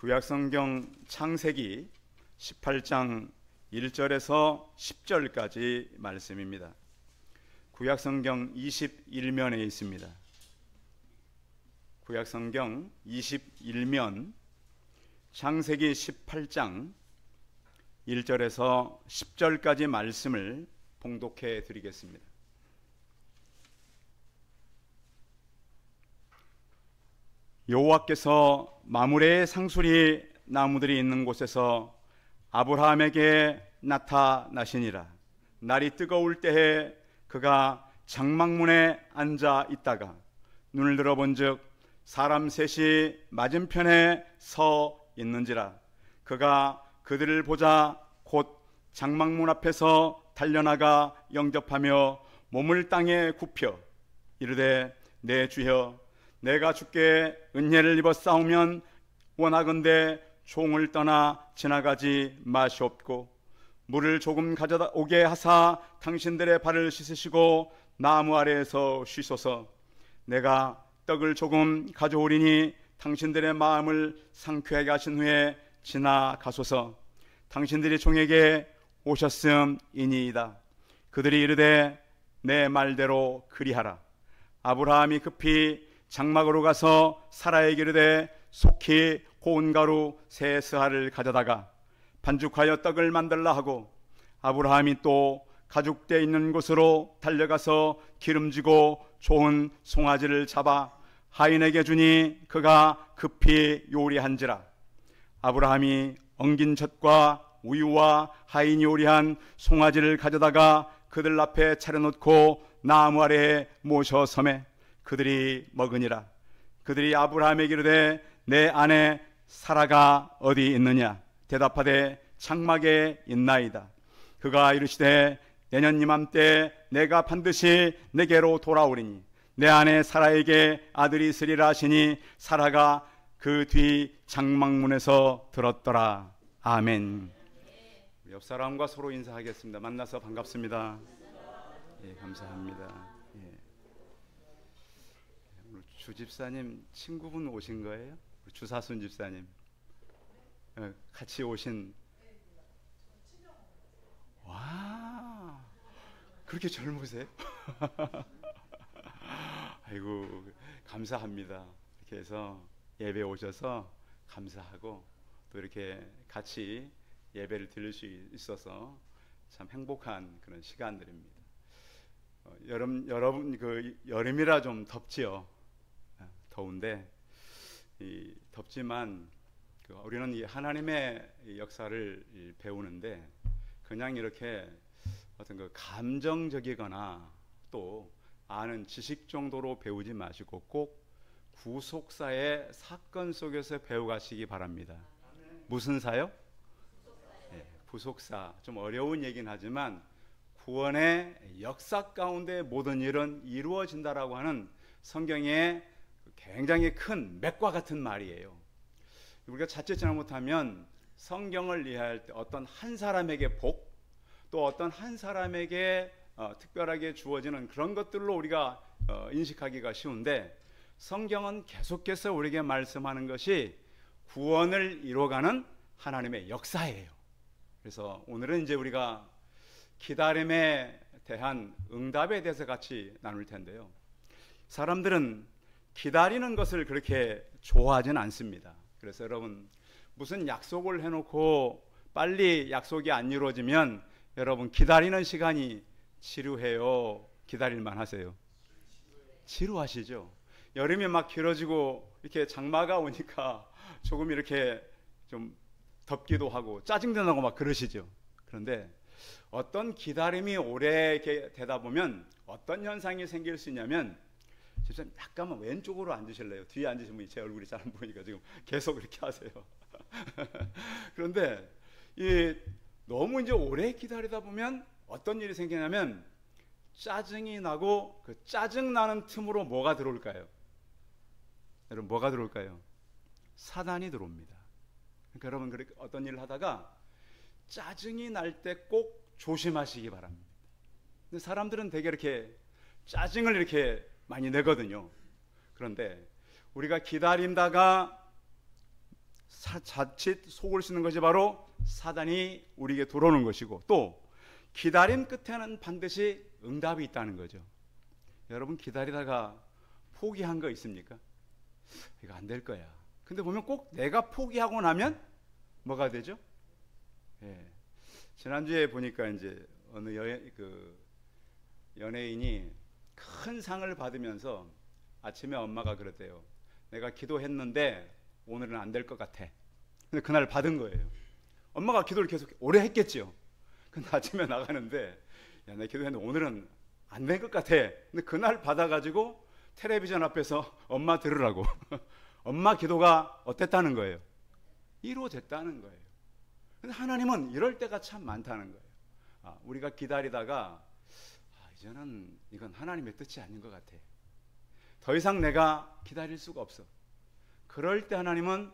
구약성경 창세기 18장 1절에서 10절까지 말씀입니다. 구약성경 21면에 있습니다. 구약성경 21면 창세기 18장 1절에서 10절까지 말씀을 봉독해 드리겠습니다. 여호와께서 마므레의 상수리 나무들이 있는 곳에서 아브라함에게 나타나시니라. 날이 뜨거울 때에 그가 장막문에 앉아 있다가 눈을 들어본즉 사람 셋이 맞은편에 서 있는지라. 그가 그들을 보자 곧 장막문 앞에서 달려나가 영접하며 몸을 땅에 굽혀 이르되 내 주여 내가 주께 은혜를 입어 싸우면 원하건대 종을 떠나 지나가지 마시옵고 물을 조금 가져다 오게 하사 당신들의 발을 씻으시고 나무 아래에서 쉬소서. 내가 떡을 조금 가져오리니 당신들의 마음을 상쾌하게 하신 후에 지나가소서. 당신들이 종에게 오셨음이니이다. 그들이 이르되 내 말대로 그리하라. 아브라함이 급히 장막으로 가서 사라에게 이르되 속히 고운 가루 세 스하를 가져다가 반죽하여 떡을 만들라 하고 아브라함이 또 가죽대 있는 곳으로 달려가서 기름지고 좋은 송아지를 잡아 하인에게 주니 그가 급히 요리한지라. 아브라함이 엉긴 젖과 우유와 하인이 요리한 송아지를 가져다가 그들 앞에 차려놓고 나무 아래에 모셔 섬에 그들이 먹으니라. 그들이 아브라함에게 이르되 내 아내 사라가 어디 있느냐? 대답하되 장막에 있나이다. 그가 이르시되 내년 이맘때 내가 반드시 내게로 돌아오리니 내 아내 사라에게 아들이 있으리라 하시니 사라가 그 뒤 장막문에서 들었더라. 아멘. 옆 사람과 서로 인사하겠습니다. 만나서 반갑습니다. 예, 감사합니다. 예. 오늘 주 집사님 친구분 오신 거예요? 주사순 집사님 같이 오신. 와, 그렇게 젊으세요? 아이고 감사합니다. 이렇게 해서 예배 오셔서 감사하고 또 이렇게 같이 예배를 드릴 수 있어서 참 행복한 그런 시간들입니다. 여러분 그 여름이라 좀 덥지요. 더운데 덥지만 우리는 이 하나님의 역사를 배우는데 그냥 이렇게 어떤 그 감정적이거나 또 아는 지식 정도로 배우지 마시고 꼭 구속사의 사건 속에서 배워가시기 바랍니다. 무슨 사요? 네, 구속사. 좀 어려운 얘기는 하지만 구원의 역사 가운데 모든 일은 이루어진다라고 하는 성경의 굉장히 큰 맥과 같은 말이에요. 우리가 자칫 잘못하면 성경을 이해할 때 어떤 한 사람에게 복, 또 어떤 한 사람에게 특별하게 주어지는 그런 것들로 우리가 인식하기가 쉬운데 성경은 계속해서 우리에게 말씀하는 것이 구원을 이루어가는 하나님의 역사예요. 그래서 오늘은 이제 우리가 기다림에 대한 응답에 대해서 같이 나눌 텐데요. 사람들은 기다리는 것을 그렇게 좋아하진 않습니다. 그래서 여러분 무슨 약속을 해놓고 빨리 약속이 안 이루어지면 여러분 기다리는 시간이 지루해요? 기다릴만 하세요? 지루하시죠? 여름이 막 길어지고 이렇게 장마가 오니까 조금 이렇게 좀 덥기도 하고 짜증도 나고 막 그러시죠. 그런데 어떤 기다림이 오래 되다 보면 어떤 현상이 생길 수 있냐면 집사님 약간만 왼쪽으로 앉으실래요? 뒤에 앉으신 분이 제 얼굴이 잘 안 보이니까 지금 계속 이렇게 하세요. 그런데 너무 이제 오래 기다리다 보면 어떤 일이 생기냐면 짜증이 나고 그 짜증 나는 틈으로 뭐가 들어올까요? 여러분 뭐가 들어올까요? 사단이 들어옵니다. 그러니까 여러분 어떤 일을 하다가 짜증이 날 때 꼭 조심하시기 바랍니다. 근데 사람들은 되게 이렇게 짜증을 이렇게 많이 내거든요. 그런데 우리가 기다린다가 자칫 속을 쓰는 것이 바로 사단이 우리에게 들어오는 것이고, 또 기다림 끝에는 반드시 응답이 있다는 거죠. 여러분 기다리다가 포기한 거 있습니까? 이거 안 될 거야. 근데 보면 꼭 내가 포기하고 나면 뭐가 되죠? 예. 지난주에 보니까 이제 어느 연예인이 큰 상을 받으면서 아침에 엄마가 그랬대요. 내가 기도했는데 오늘은 안 될 것 같아. 근데 그날 받은 거예요. 엄마가 기도를 계속 오래 했겠죠. 근데 아침에 나가는데 야, 내가 기도했는데 오늘은 안 될 것 같아. 근데 그날 받아가지고 텔레비전 앞에서 엄마 들으라고 엄마 기도가 어땠다는 거예요? 이루어졌다는 거예요. 근데 하나님은 이럴 때가 참 많다는 거예요. 우리가 기다리다가 이제는 이건 하나님의 뜻이 아닌 것 같아. 더 이상 내가 기다릴 수가 없어. 그럴 때 하나님은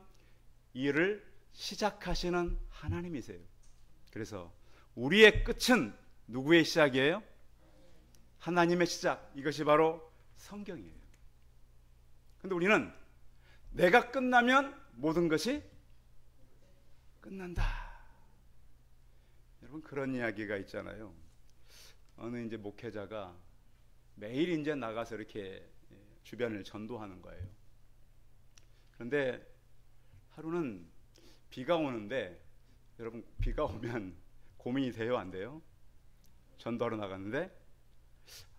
일을 시작하시는 하나님이세요. 그래서 우리의 끝은 누구의 시작이에요? 하나님의 시작. 이것이 바로 성경이에요. 근데 우리는 내가 끝나면 모든 것이 끝난다. 여러분 그런 이야기가 있잖아요. 어느 이제 목회자가 매일 이제 나가서 이렇게 주변을 전도하는 거예요. 그런데 하루는 비가 오는데, 여러분 비가 오면 고민이 돼요, 안 돼요? 전도하러 나갔는데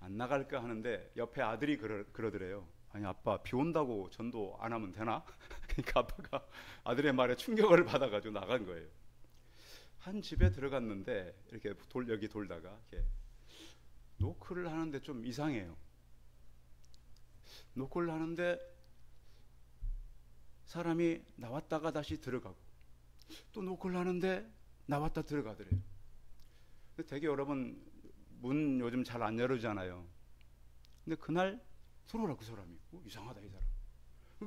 안 나갈까 하는데 옆에 아들이 그러더래요. 아니 아빠 비 온다고 전도 안 하면 되나? 그러니까 아빠가 아들의 말에 충격을 받아가지고 나간 거예요. 한 집에 들어갔는데 이렇게 여기 돌다가 이렇게 노크를 하는데 좀 이상해요. 노크를 하는데 사람이 나왔다가 다시 들어가고, 또 노크를 하는데 나왔다 들어가더래요. 되게 여러분 문 요즘 잘 안 열어주잖아요. 근데 그날 들어오라 그 사람이. 이상하다 이 사람.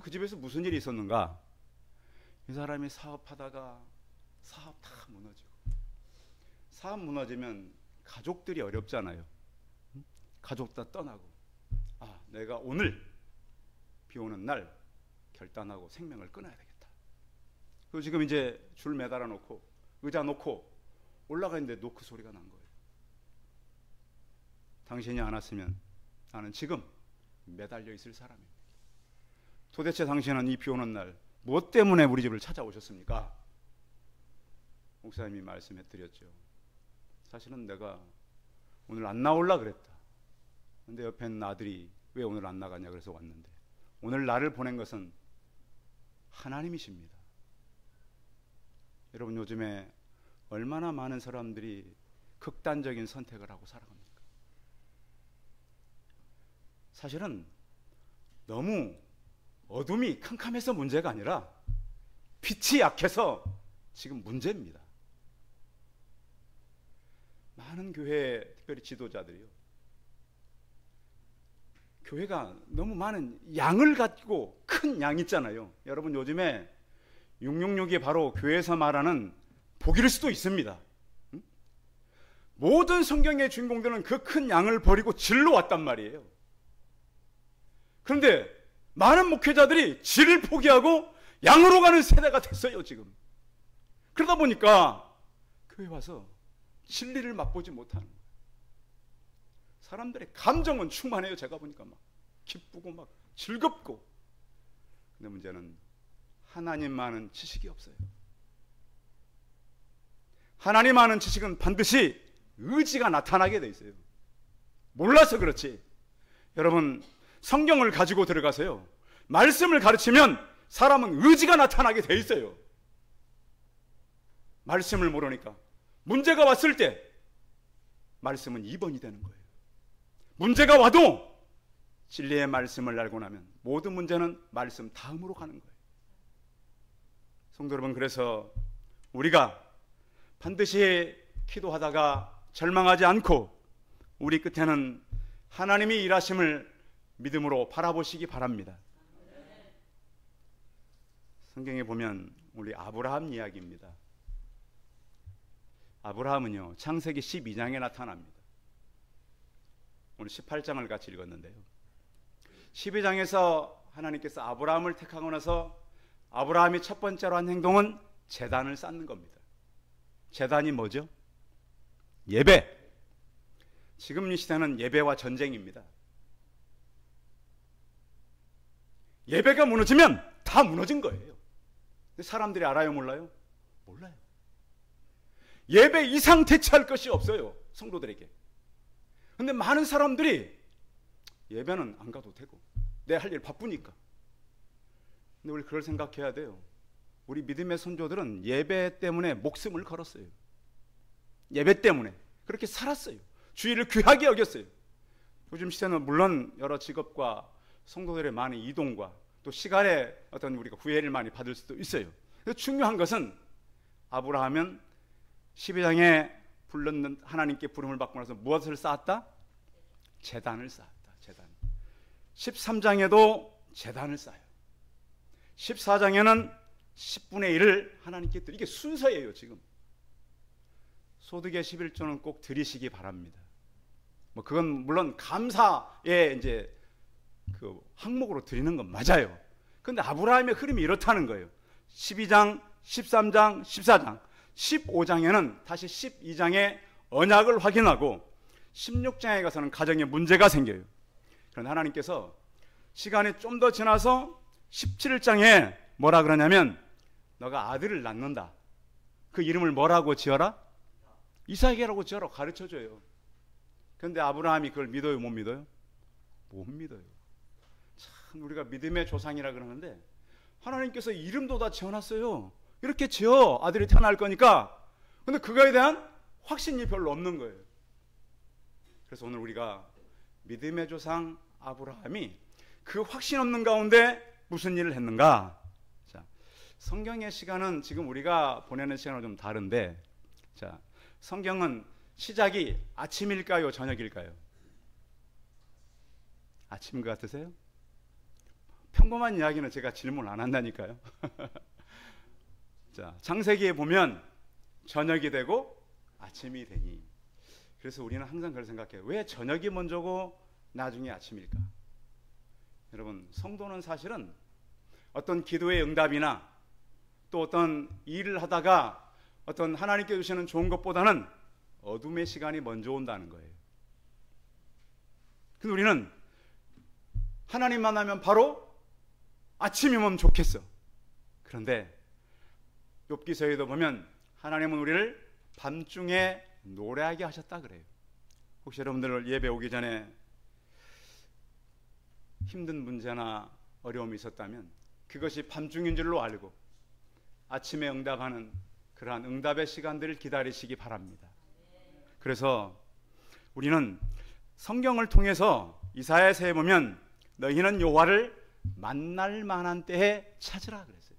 그 집에서 무슨 일이 있었는가? 이 사람이 사업하다가 사업 다 무너지고, 사업 무너지면 가족들이 어렵잖아요. 가족 다 떠나고, 내가 오늘 비 오는 날 결단하고 생명을 끊어야 되겠다. 그리고 지금 이제 줄 매달아 놓고 의자 놓고 올라가는데 노크 소리가 난 거예요. 당신이 안 왔으면 나는 지금 매달려 있을 사람입니다. 도대체 당신은 이 비 오는 날 무엇 때문에 우리 집을 찾아오셨습니까? 목사님이 말씀해 드렸죠. 사실은 내가 오늘 안 나올라 그랬다. 근데 옆에 있는 아들이 왜 오늘 안 나가냐 그래서 왔는데, 오늘 나를 보낸 것은 하나님이십니다. 여러분 요즘에 얼마나 많은 사람들이 극단적인 선택을 하고 살아갑니까? 사실은 너무 어둠이 캄캄해서 문제가 아니라 빛이 약해서 지금 문제입니다. 많은 교회, 특별히 지도자들이요, 교회가 너무 많은 양을 갖고, 큰 양 있잖아요. 여러분 요즘에 666이 바로 교회에서 말하는 복일 수도 있습니다. 모든 성경의 주인공들은 그 큰 양을 버리고 질로 왔단 말이에요. 그런데 많은 목회자들이 질을 포기하고 양으로 가는 세대가 됐어요 지금. 그러다 보니까 교회 와서 진리를 맛보지 못하는 거예요. 사람들의 감정은 충만해요. 제가 보니까 막 기쁘고 막 즐겁고. 근데 문제는 하나님 아는 지식이 없어요. 하나님 아는 지식은 반드시 의지가 나타나게 돼 있어요. 몰라서 그렇지. 여러분 성경을 가지고 들어가세요. 말씀을 가르치면 사람은 의지가 나타나게 돼 있어요. 말씀을 모르니까 문제가 왔을 때 말씀은 2번이 되는 거예요. 문제가 와도 진리의 말씀을 알고 나면 모든 문제는 말씀 다음으로 가는 거예요. 성도 여러분, 그래서 우리가 반드시 기도하다가 절망하지 않고 우리 끝에는 하나님이 일하심을 믿음으로 바라보시기 바랍니다. 성경에 보면 우리 아브라함 이야기입니다. 아브라함은요, 창세기 12장에 나타납니다. 오늘 18장을 같이 읽었는데요, 12장에서 하나님께서 아브라함을 택하고 나서 아브라함이 첫 번째로 한 행동은 제단을 쌓는 겁니다. 제단이 뭐죠? 예배. 지금 이 시대는 예배와 전쟁입니다. 예배가 무너지면 다 무너진 거예요. 근데 사람들이 알아요, 몰라요? 몰라요. 예배 이상 대체할 것이 없어요, 성도들에게. 근데 많은 사람들이 예배는 안 가도 되고 내 할 일 바쁘니까. 근데 우리 그걸 생각해야 돼요. 우리 믿음의 선조들은 예배 때문에 목숨을 걸었어요. 예배 때문에 그렇게 살았어요. 주의를 귀하게 여겼어요. 요즘 시대는 물론 여러 직업과 성도들의 많은 이동과 또 시간에 어떤 우리가 구애를 많이 받을 수도 있어요. 그래서 중요한 것은 아브라함은 12장에 불렀는 하나님께 부름을 받고 나서 무엇을 쌓았다? 제단을 쌓았다. 제단. 13장에도 제단을 쌓아요. 14장에는 10분의 1을 하나님께 드리고, 이게 순서예요. 지금 소득의 11조는 꼭 드리시기 바랍니다. 뭐 그건 물론 감사의 이제 그 항목으로 드리는 건 맞아요. 그런데 아브라함의 흐름이 이렇다는 거예요. 12장, 13장, 14장, 15장에는 다시 12장의 언약을 확인하고 16장에 가서는 가정에 문제가 생겨요. 그런데 하나님께서 시간이 좀 더 지나서 17장에 뭐라 그러냐면 너가 아들을 낳는다. 그 이름을 뭐라고 지어라? 이삭이라고 지어라 가르쳐줘요. 그런데 아브라함이 그걸 믿어요, 못 믿어요? 못 믿어요. 참 우리가 믿음의 조상이라 그러는데 하나님께서 이름도 다 지어놨어요. 이렇게 지어 아들이 태어날 거니까. 근데 그거에 대한 확신이 별로 없는 거예요. 그래서 오늘 우리가 믿음의 조상 아브라함이 그 확신 없는 가운데 무슨 일을 했는가? 자, 성경의 시간은 지금 우리가 보내는 시간은 좀 다른데, 자, 성경은 시작이 아침일까요, 저녁일까요? 아침인 것 같으세요? 평범한 이야기는 제가 질문 안 한다니까요. 자, 창세기에 보면 저녁이 되고 아침이 되니. 그래서 우리는 항상 그걸 생각해요. 왜 저녁이 먼저고 나중에 아침일까? 여러분, 성도는 사실은 어떤 기도의 응답이나 또 어떤 일을 하다가 어떤 하나님께 주시는 좋은 것보다는 어둠의 시간이 먼저 온다는 거예요. 근데 우리는 하나님 만나면 바로 아침이면 좋겠어. 그런데 욥기서에도 보면 하나님은 우리를 밤중에 노래하게 하셨다 그래요. 혹시 여러분들 예배 오기 전에 힘든 문제나 어려움이 있었다면 그것이 밤중인 줄로 알고 아침에 응답하는 그러한 응답의 시간들을 기다리시기 바랍니다. 그래서 우리는 성경을 통해서 이사야서에 보면 너희는 여호와를 만날 만한 때에 찾으라 그랬어요.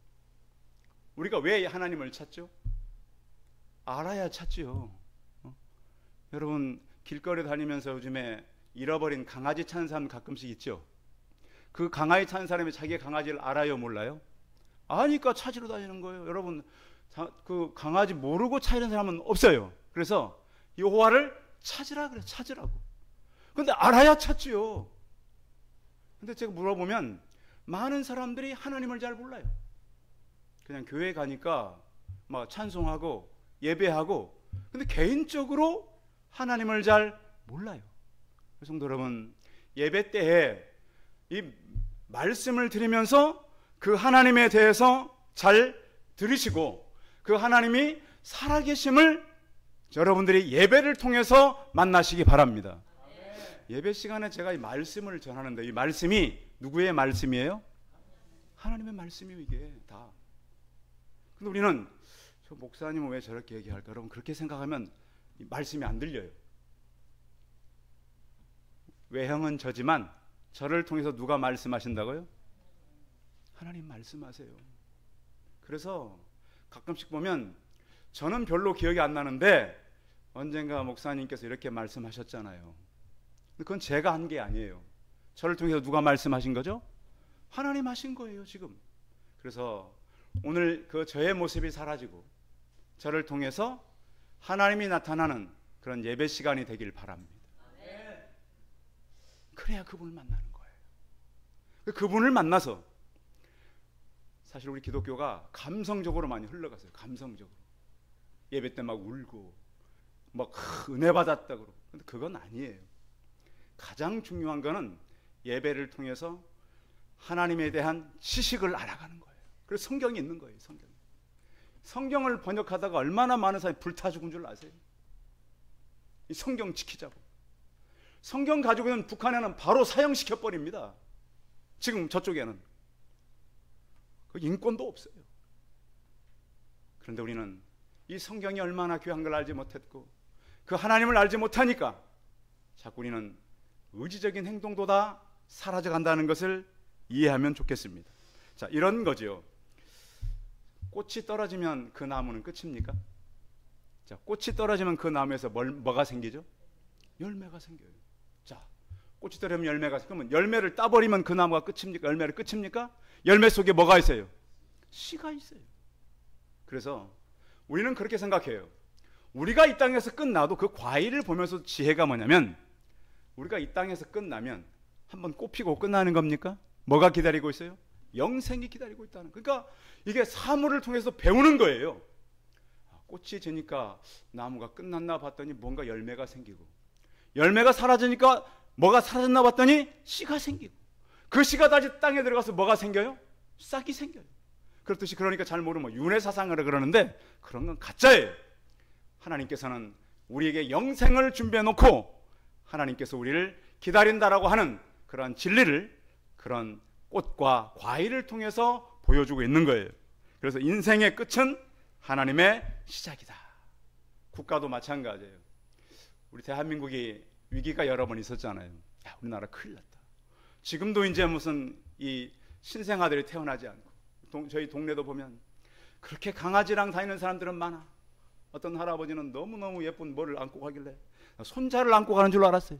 우리가 왜 하나님을 찾죠? 알아야 찾지요. 여러분 길거리 다니면서 요즘에 잃어버린 강아지 찾는 사람 가끔씩 있죠. 그 강아지 찾는 사람이 자기 강아지를 알아요, 몰라요? 아니까 찾으러 다니는 거예요. 여러분 그 강아지 모르고 찾는 사람은 없어요. 그래서 여호와를 찾으라 그래, 찾으라고. 근데 알아야 찾지요. 근데 제가 물어보면 많은 사람들이 하나님을 잘 몰라요. 그냥 교회 가니까 막 찬송하고 예배하고, 근데 개인적으로 하나님을 잘 몰라요. 성도 여러분, 예배 때에 이 말씀을 들으면서 그 하나님에 대해서 잘 들으시고 그 하나님이 살아계심을 여러분들이 예배를 통해서 만나시기 바랍니다. 예배 시간에 제가 이 말씀을 전하는데 이 말씀이 누구의 말씀이에요? 하나님의 말씀이에요. 이게 다. 근데 우리는 저 목사님은 왜 저렇게 얘기할까? 여러분 그렇게 생각하면 이 말씀이 안 들려요. 외형은 저지만 저를 통해서 누가 말씀하신다고요? 하나님 말씀하세요. 그래서 가끔씩 보면 저는 별로 기억이 안 나는데 언젠가 목사님께서 이렇게 말씀하셨잖아요. 근데 그건 제가 한 게 아니에요. 저를 통해서 누가 말씀하신 거죠? 하나님 하신 거예요, 지금. 그래서 오늘 그 저의 모습이 사라지고 저를 통해서 하나님이 나타나는 그런 예배 시간이 되길 바랍니다. 그래야 그분을 만나는 거예요. 그분을 만나서 사실 우리 기독교가 감성적으로 많이 흘러갔어요. 감성적으로. 예배 때 막 울고 막 은혜 받았다 그러고. 근데 그건 아니에요. 가장 중요한 거는 예배를 통해서 하나님에 대한 지식을 알아가는 거예요. 그래서 성경이 있는 거예요. 성경을 번역하다가 얼마나 많은 사람이 불타 죽은 줄 아세요? 이 성경 지키자고. 성경 가지고 있는 북한에는 바로 사형시켜 버립니다. 지금 저쪽에는 그 인권도 없어요. 그런데 우리는 이 성경이 얼마나 귀한 걸 알지 못했고 그 하나님을 알지 못하니까 자꾸 우리는 의지적인 행동도 다 사라져 간다는 것을 이해하면 좋겠습니다. 자, 이런 거죠. 꽃이 떨어지면 그 나무는 끝입니까? 자, 꽃이 떨어지면 그 나무에서 뭐가 생기죠? 열매가 생겨요. 자, 꽃이 떨어지면 열매가 생기면 열매를 따버리면 그 나무가 끝입니까? 열매를 끝입니까? 열매 속에 뭐가 있어요? 씨가 있어요. 그래서 우리는 그렇게 생각해요. 우리가 이 땅에서 끝나도 그 과일을 보면서 지혜가 뭐냐면 우리가 이 땅에서 끝나면 한번 꽃 피고 끝나는 겁니까? 뭐가 기다리고 있어요? 영생이 기다리고 있다는. 그러니까 이게 사물을 통해서 배우는 거예요. 꽃이 지니까 나무가 끝났나 봤더니 뭔가 열매가 생기고 열매가 사라지니까 뭐가 사라졌나 봤더니 씨가 생기고 그 씨가 다시 땅에 들어가서 뭐가 생겨요? 싹이 생겨요. 그렇듯이 그러니까 잘 모르면 윤회사상을 그러는데 그런 건 가짜예요. 하나님께서는 우리에게 영생을 준비해 놓고 하나님께서 우리를 기다린다라고 하는 그런 진리를 그런 꽃과 과일을 통해서 보여주고 있는 거예요. 그래서 인생의 끝은 하나님의 시작이다. 국가도 마찬가지예요. 우리 대한민국이 위기가 여러 번 있었잖아요. 야, 우리나라 큰일 났다. 지금도 이제 무슨 이 신생아들이 태어나지 않고 저희 동네도 보면 그렇게 강아지랑 다니는 사람들은 많아. 어떤 할아버지는 너무너무 예쁜 뭐를 안고 가길래 손자를 안고 가는 줄 알았어요.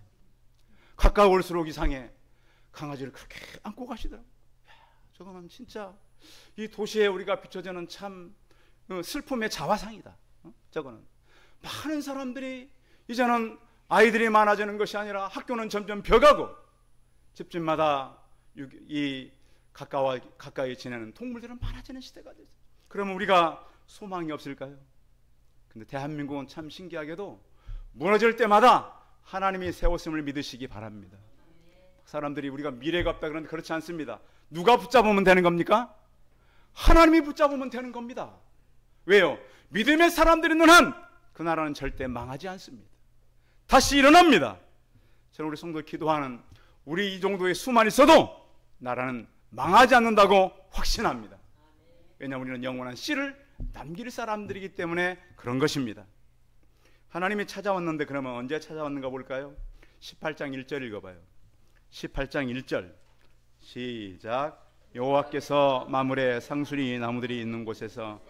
가까울수록 이상해. 강아지를 그렇게 안고 가시더라고요. 저거는 진짜 이 도시에 우리가 비춰지는 참 슬픔의 자화상이다. 저거는 많은 사람들이 이제는 아이들이 많아지는 것이 아니라 학교는 점점 벼가고 집집마다 이 가까이 지내는 동물들은 많아지는 시대가 됐어요. 그러면 우리가 소망이 없을까요? 근데 대한민국은 참 신기하게도 무너질 때마다 하나님이 세웠음을 믿으시기 바랍니다. 사람들이 우리가 미래가 없다 그러는데 그렇지 않습니다. 누가 붙잡으면 되는 겁니까? 하나님이 붙잡으면 되는 겁니다. 왜요? 믿음의 사람들이 있는 한 그 나라는 절대 망하지 않습니다. 다시 일어납니다. 저는 우리 성도 기도하는 우리 이 정도의 수만 있어도 나라는 망하지 않는다고 확신합니다. 왜냐하면 우리는 영원한 씨를 남길 사람들이기 때문에 그런 것입니다. 하나님이 찾아왔는데 그러면 언제 찾아왔는가 볼까요? 18장 1절 읽어봐요. 18장 1절 시작. 여호와께서 마물의 상수리 나무들이 있는 곳에서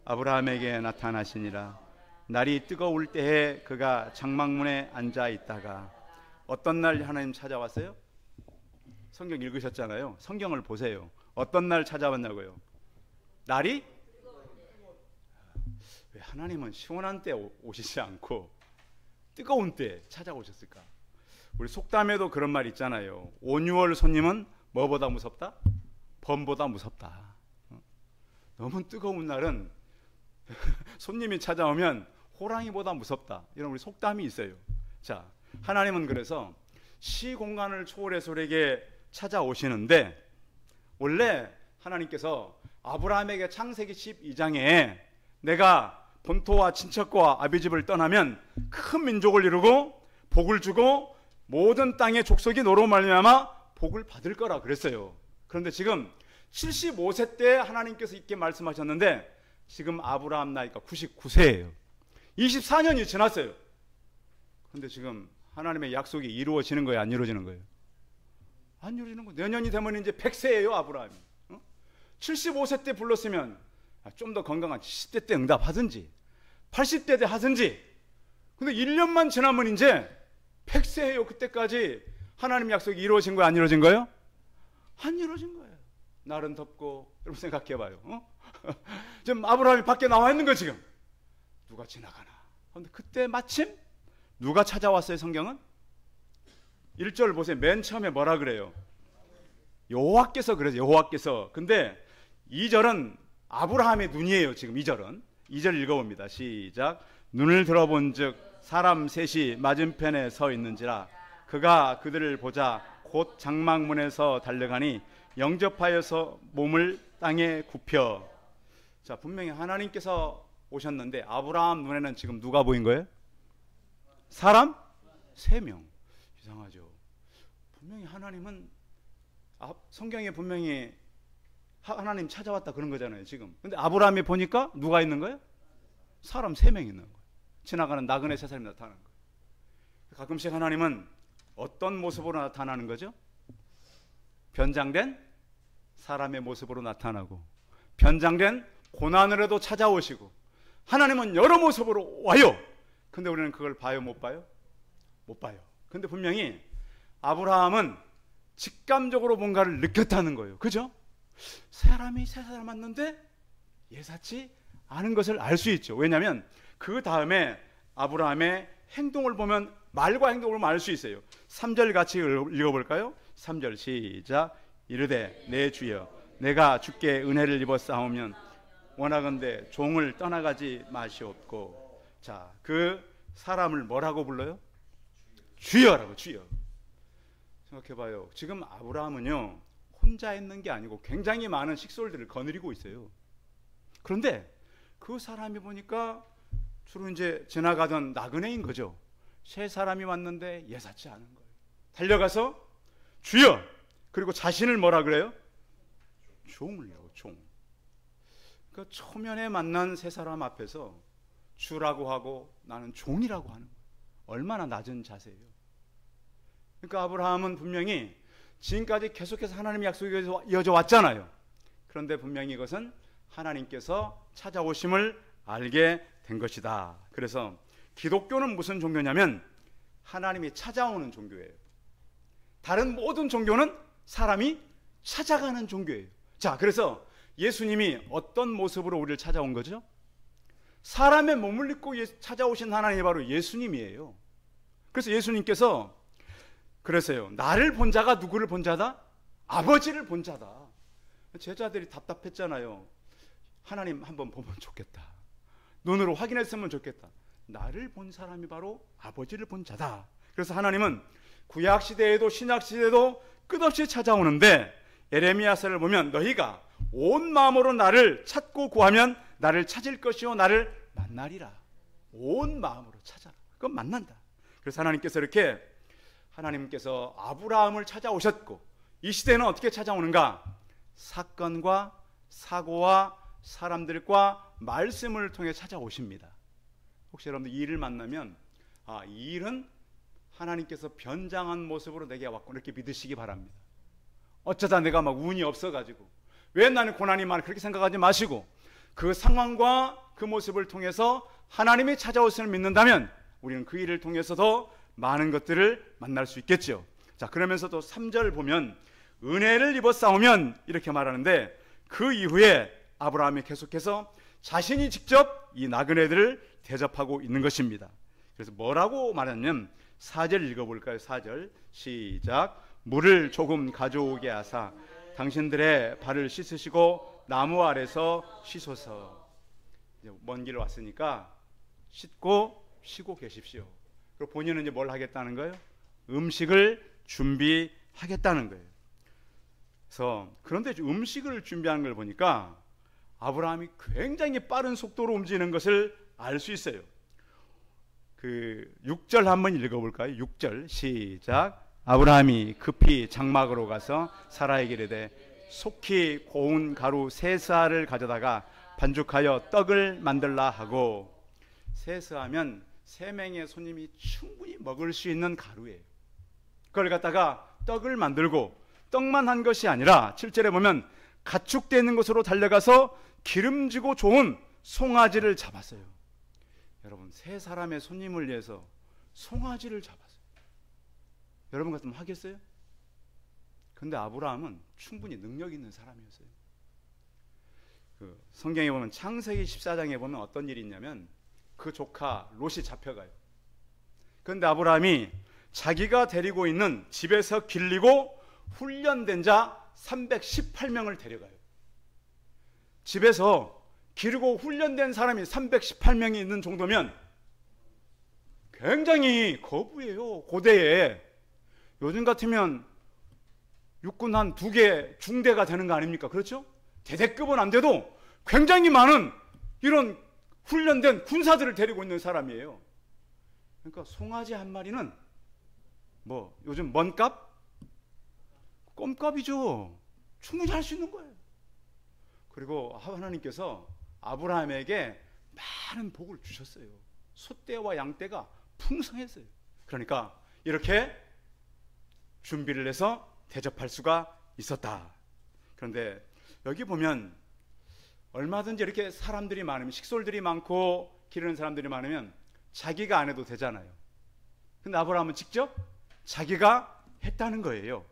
아브라함에게 나타나시니라. 날이 뜨거울 때에 그가 장막문에 앉아 있다가 어떤 날 하나님 찾아왔어요? 성경 읽으셨잖아요. 성경을 보세요. 어떤 날 찾아왔냐고요? 날이? 왜 하나님은 시원한 때 오시지 않고 뜨거운 때 찾아오셨을까? 우리 속담에도 그런 말 있잖아요. 5, 6월 손님은 뭐보다 무섭다? 범보다 무섭다. 너무 뜨거운 날은 손님이 찾아오면 호랑이보다 무섭다. 이런 우리 속담이 있어요. 자, 하나님은 그래서 시공간을 초월해서 우리에게 찾아오시는데 원래 하나님께서 아브라함에게 창세기 12장에 내가 본토와 친척과 아비집을 떠나면 큰 민족을 이루고 복을 주고 모든 땅의 족속이 너로 말미암아 복을 받을 거라 그랬어요. 그런데 지금 75세 때 하나님께서 이렇게 말씀하셨는데 지금 아브라함 나이가 99세예요. 24년이 지났어요. 그런데 지금 하나님의 약속이 이루어지는 거예요? 안 이루어지는 거예요? 안 이루어지는 거예요. 내년이 되면 이제 100세예요 아브라함이. 75세 때 불렀으면 좀 더 건강한 70대 때 응답하든지 80대 때 하든지. 근데 1년만 지나면 이제 100세예요. 그때까지 하나님 약속이 이루어진 거예요? 안 이루어진 거예요? 안 이루어진 거예요. 날은 덥고. 여러분 생각해봐요. 지금 아브라함이 밖에 나와 있는 거 지금. 누가 지나가나. 그런데 그때 마침 누가 찾아왔어요? 성경은 1절 보세요. 맨 처음에 뭐라 그래요? 여호와께서 그래서 여호와께서. 근데 2절은 아브라함의 눈이에요. 지금 2절은 2절 읽어봅니다. 시작. 눈을 들어본즉 사람 셋이 맞은편에 서 있는지라 그가 그들을 보자 곧 장막문에서 달려가니 영접하여서 몸을 땅에 굽혀. 자, 분명히 하나님께서 오셨는데 아브라함 눈에는 지금 누가 보인 거예요? 사람 3명. 이상하죠. 분명히 하나님은 성경에 분명히 하나님 찾아왔다 그런 거잖아요 지금. 근데 아브라함이 보니까 누가 있는 거예요? 사람 3명 있는 거예요. 지나가는 나그네 3사람이 나타나는 거예요. 가끔씩 하나님은 어떤 모습으로 나타나는 거죠? 변장된 사람의 모습으로 나타나고 변장된 고난으로도 찾아오시고 하나님은 여러 모습으로 와요. 근데 우리는 그걸 봐요 못 봐요? 못 봐요. 근데 분명히 아브라함은 직감적으로 뭔가를 느꼈다는 거예요. 그죠? 사람이 3사람 왔는데 예사치 않은 것을 알 수 있죠. 왜냐하면 그 다음에 아브라함의 행동을 보면 말과 행동을 보면 알 수 있어요. 3절 같이 읽어볼까요? 3절 시작. 이르되 내 주여 내가 주께 은혜를 입어 싸우면 원하건대 종을 떠나가지 마시옵고. 자, 그 사람을 뭐라고 불러요? 주여라고. 주여. 생각해봐요. 지금 아브라함은요 혼자 있는 게 아니고 굉장히 많은 식솔들을 거느리고 있어요. 그런데 그 사람이 보니까 주로 이제 지나가던 나그네인 거죠. 3사람이 왔는데 예사치 않은 거예요. 달려가서 주여, 그리고 자신을 뭐라 그래요? 종을요. 종. 그러니까 초면에 만난 3사람 앞에서 주라고 하고 나는 종이라고 하는 거예요. 얼마나 낮은 자세예요. 그러니까 아브라함은 분명히 지금까지 계속해서 하나님의 약속이 이어져 왔잖아요. 그런데 분명히 이것은 하나님께서 찾아오심을 알게 된 것이다. 그래서 기독교는 무슨 종교냐면 하나님이 찾아오는 종교예요. 다른 모든 종교는 사람이 찾아가는 종교예요. 자, 그래서 예수님이 어떤 모습으로 우리를 찾아온 거죠? 사람의 몸을 입고 찾아오신 하나님이 바로 예수님이에요. 그래서 예수님께서 그랬어요. 나를 본 자가 누구를 본 자다? 아버지를 본 자다. 제자들이 답답했잖아요. 하나님 한번 보면 좋겠다. 눈으로 확인했으면 좋겠다. 나를 본 사람이 바로 아버지를 본 자다. 그래서 하나님은 구약시대에도 신약시대에도 끝없이 찾아오는데 에레미야서를 보면 너희가 온 마음으로 나를 찾고 구하면 나를 찾을 것이요 나를 만나리라. 온 마음으로 찾아라. 그건 만난다. 그래서 하나님께서 아브라함을 찾아오셨고 이 시대는 어떻게 찾아오는가? 사건과 사고와 사람들과 말씀을 통해 찾아오십니다. 혹시 여러분들 이 일을 만나면 이 일은 하나님께서 변장한 모습으로 내게 왔고 이렇게 믿으시기 바랍니다. 어쩌다 내가 막 운이 없어가지고 왜 나는 고난이 많아 그렇게 생각하지 마시고 그 상황과 그 모습을 통해서 하나님이 찾아오심을 믿는다면 우리는 그 일을 통해서도 많은 것들을 만날 수 있겠죠. 자, 그러면서도 3절 보면 은혜를 입어 싸우면 이렇게 말하는데 그 이후에 아브라함이 계속해서 자신이 직접 이 나그네들을 대접하고 있는 것입니다. 그래서 뭐라고 말하냐면 4절 읽어볼까요? 4절 시작. 물을 조금 가져오게 하사 당신들의 발을 씻으시고 나무 아래서 쉬소서. 먼 길을 왔으니까 씻고 쉬고 계십시오. 그리고 본인은 이제 뭘 하겠다는 거예요? 음식을 준비하겠다는 거예요. 그래서 그런데 음식을 준비하는 걸 보니까 아브라함이 굉장히 빠른 속도로 움직이는 것을 알 수 있어요. 그 6절 한번 읽어볼까요? 6절 시작. 아브라함이 급히 장막으로 가서 사라에게 이르되 속히 고운 가루 3스아를 가져다가 반죽하여 떡을 만들라 하고. 3스아면 3명의 손님이 충분히 먹을 수 있는 가루예요. 그걸 갖다가 떡을 만들고 떡만 한 것이 아니라 7절에 보면 가축되어 있는 곳으로 달려가서 기름지고 좋은 송아지를 잡았어요. 여러분 3사람의 손님을 위해서 송아지를 잡았어요. 여러분 같으면 하겠어요? 근데 아브라함은 충분히 능력 있는 사람이었어요. 그 성경에 보면 창세기 14장에 보면 어떤 일이 있냐면 그 조카 롯이 잡혀가요. 그런데 아브라함이 자기가 데리고 있는 집에서 길리고 훈련된 자 318명을 데려가요. 집에서 기르고 훈련된 사람이 318명이 있는 정도면 굉장히 거부예요. 고대에. 요즘 같으면 육군 한 2개 중대가 되는 거 아닙니까? 그렇죠? 대대급은 안 돼도 굉장히 많은 이런 훈련된 군사들을 데리고 있는 사람이에요. 그러니까 송아지 한 마리는 뭐 요즘 뭔값? 껌값이죠. 충분히 할 수 있는 거예요. 그리고 하나님께서 아브라함에게 많은 복을 주셨어요. 소떼와 양떼가 풍성했어요. 그러니까 이렇게 준비를 해서 대접할 수가 있었다. 그런데 여기 보면 얼마든지 이렇게 사람들이 많으면, 식솔들이 많고 기르는 사람들이 많으면 자기가 안 해도 되잖아요. 근데 아브라함은 직접 자기가 했다는 거예요.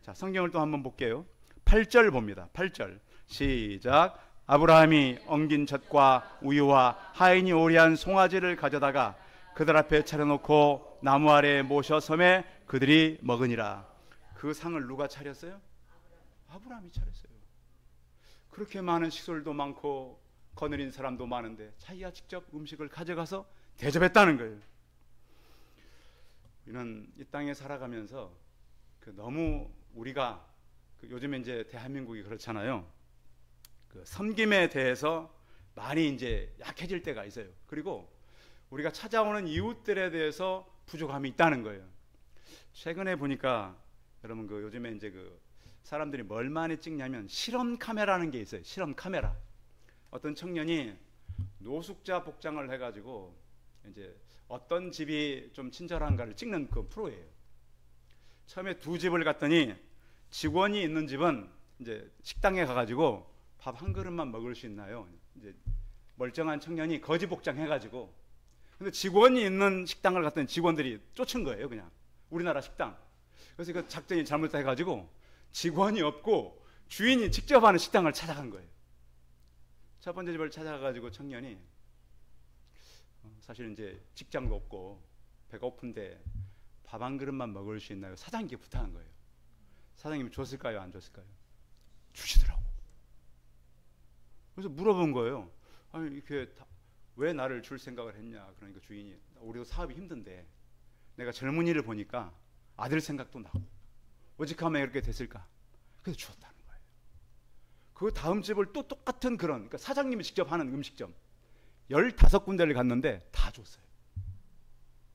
자, 성경을 또 한번 볼게요. 8절 봅니다. 8절 시작. 아브라함이 엉긴 젖과 우유와 하인이 오리한 송아지를 가져다가 그들 앞에 차려놓고 나무 아래에 모셔 섬에 그들이 먹으니라. 그 상을 누가 차렸어요? 아브라함이 차렸어요. 그렇게 많은 식솔도 많고 거느린 사람도 많은데 자기가 직접 음식을 가져가서 대접했다는 거예요. 우리는 이 땅에 살아가면서 너무 우리가 요즘에 이제 대한민국이 그렇잖아요. 섬김에 대해서 많이 이제 약해질 때가 있어요. 그리고 우리가 찾아오는 이웃들에 대해서 부족함이 있다는 거예요. 최근에 보니까 여러분 요즘에 이제 사람들이 뭘 많이 찍냐면 실험 카메라라는 게 있어요. 실험 카메라. 어떤 청년이 노숙자 복장을 해가지고 이제 어떤 집이 좀 친절한가를 찍는 그 프로예요. 처음에 2집을 갔더니 직원이 있는 집은 이제 식당에 가가지고 밥 한 그릇만 먹을 수 있나요? 이제 멀쩡한 청년이 거지 복장 해가지고. 근데 직원이 있는 식당을 갔더니 직원들이 쫓은 거예요, 그냥. 우리나라 식당. 그래서 그 작전이 잘못해가지고 직원이 없고 주인이 직접 하는 식당을 찾아간 거예요. 첫 번째 집을 찾아가가지고 청년이 사실 이제 직장도 없고 배가 고픈데 밥 한 그릇만 먹을 수 있나요? 사장님께 부탁한 거예요. 사장님이 줬을까요? 안 줬을까요? 주시더라고. 그래서 물어본 거예요. 아니 이렇게 왜 나를 줄 생각을 했냐? 그러니까 주인이 우리도 사업이 힘든데 내가 젊은이를 보니까 아들 생각도 나고 오직하면 이렇게 됐을까? 그래서 주었다는 거예요. 그 다음 집을 또 똑같은 그러니까 사장님이 직접 하는 음식점 15군데를 갔는데 다 줬어요.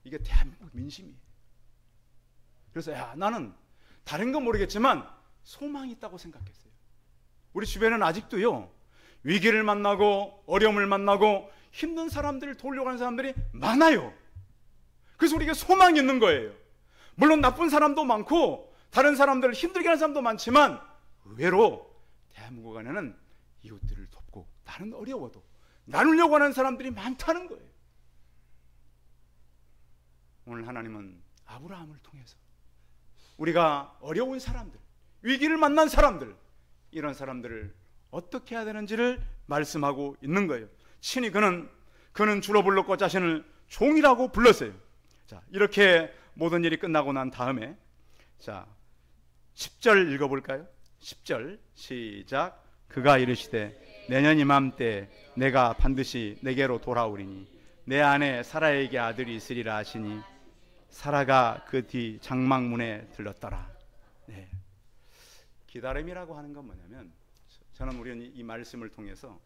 이게 대한민국 민심이에요. 그래서 나는 다른 건 모르겠지만 소망이 있다고 생각했어요. 우리 주변에는 아직도요, 위기를 만나고 어려움을 만나고 힘든 사람들을 도우려고 하는 사람들이 많아요. 그래서 우리에게 소망이 있는 거예요. 물론 나쁜 사람도 많고 다른 사람들을 힘들게 하는 사람도 많지만 의외로 대한민국 안에는 이웃들을 돕고 나는 어려워도 나누려고 하는 사람들이 많다는 거예요. 오늘 하나님은 아브라함을 통해서 우리가 어려운 사람들, 위기를 만난 사람들, 이런 사람들을 어떻게 해야 되는지를 말씀하고 있는 거예요. 친히 그는 주로 불렀고 자신을 종이라고 불렀어요. 자, 이렇게 모든 일이 끝나고 난 다음에 자, 10절 읽어볼까요? 10절 시작. 그가 이르시되 내년 이맘때 내가 반드시 내게로 돌아오리니 내 안에 사라에게 아들이 있으리라 하시니 사라가 그 뒤 장막문에 들렀더라. 네. 기다림이라고 하는 건 뭐냐면 저는 우리는 이 말씀을 통해서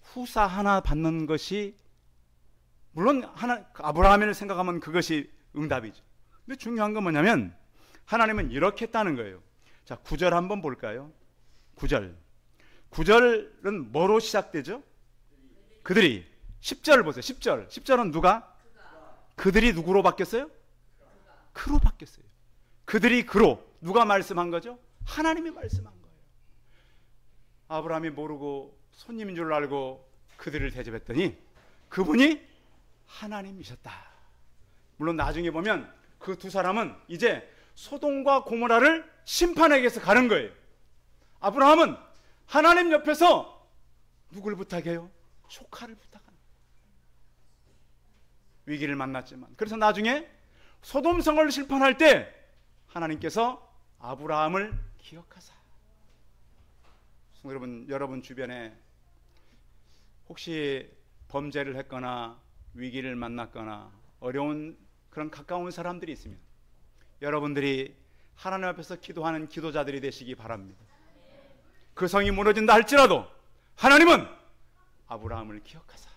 후사 하나 받는 것이 물론 아브라함을 생각하면 그것이 응답이죠. 근데 중요한 건 뭐냐면 하나님은 이렇게 했다는 거예요. 자, 9절 한번 볼까요? 9절은 뭐로 시작되죠? 그들이. 10절 보세요. 10절은 누가? 그들이 누구로 바뀌었어요? 그로 바뀌었어요. 그들이 그로. 누가 말씀한 거죠? 하나님이 말씀한 거예요. 아브라함이 모르고 손님인 줄 알고 그들을 대접했더니 그분이 하나님이셨다. 물론 나중에 보면 그 두 사람은 이제 소돔과 고모라를 심판에게서 가는 거예요. 아브라함은 하나님 옆에서 누굴 부탁해요? 조카를 부탁하는 거예요. 위기를 만났지만. 그래서 나중에 소돔성을 심판할 때 하나님께서 아브라함을 기억하사. 여러분 주변에 혹시 범죄를 했거나 위기를 만났거나 어려운 그런 가까운 사람들이 있습니다. 여러분들이 하나님 앞에서 기도하는 기도자들이 되시기 바랍니다. 그 성이 무너진다 할지라도 하나님은 아브라함을 기억하사,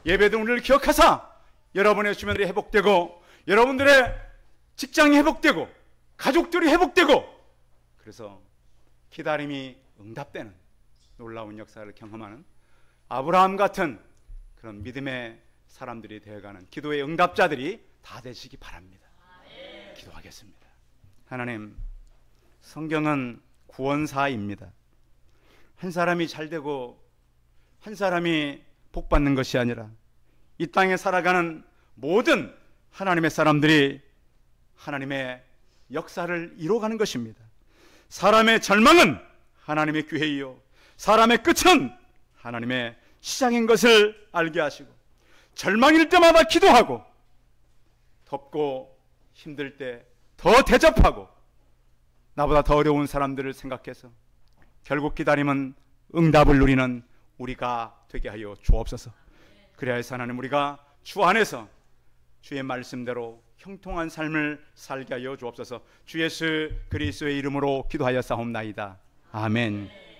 예배드리는 우리를 기억하사 여러분의 주변들이 회복되고 여러분들의 직장이 회복되고 가족들이 회복되고, 그래서 기다림이 응답되는 놀라운 역사를 경험하는 아브라함 같은 그런 믿음의 사람들이 되어가는 기도의 응답자들이 다 되시기 바랍니다. 기도하겠습니다. 하나님, 성경은 구원사입니다. 한 사람이 잘되고 한 사람이 복받는 것이 아니라 이 땅에 살아가는 모든 하나님의 사람들이 하나님의 역사를 이뤄가는 것입니다. 사람의 절망은 하나님의 기회이요 사람의 끝은 하나님의 시작인 것을 알게 하시고, 절망일 때마다 기도하고 덥고 힘들 때 더 대접하고 나보다 더 어려운 사람들을 생각해서 결국 기다림은 응답을 누리는 우리가 되게 하여 주옵소서. 그래야 해서 하나님, 우리가 주 안에서 주의 말씀대로 형통한 삶을 살게 하여 주옵소서. 주 예수 그리스도의 이름으로 기도하여 싸움나이다. 아멘.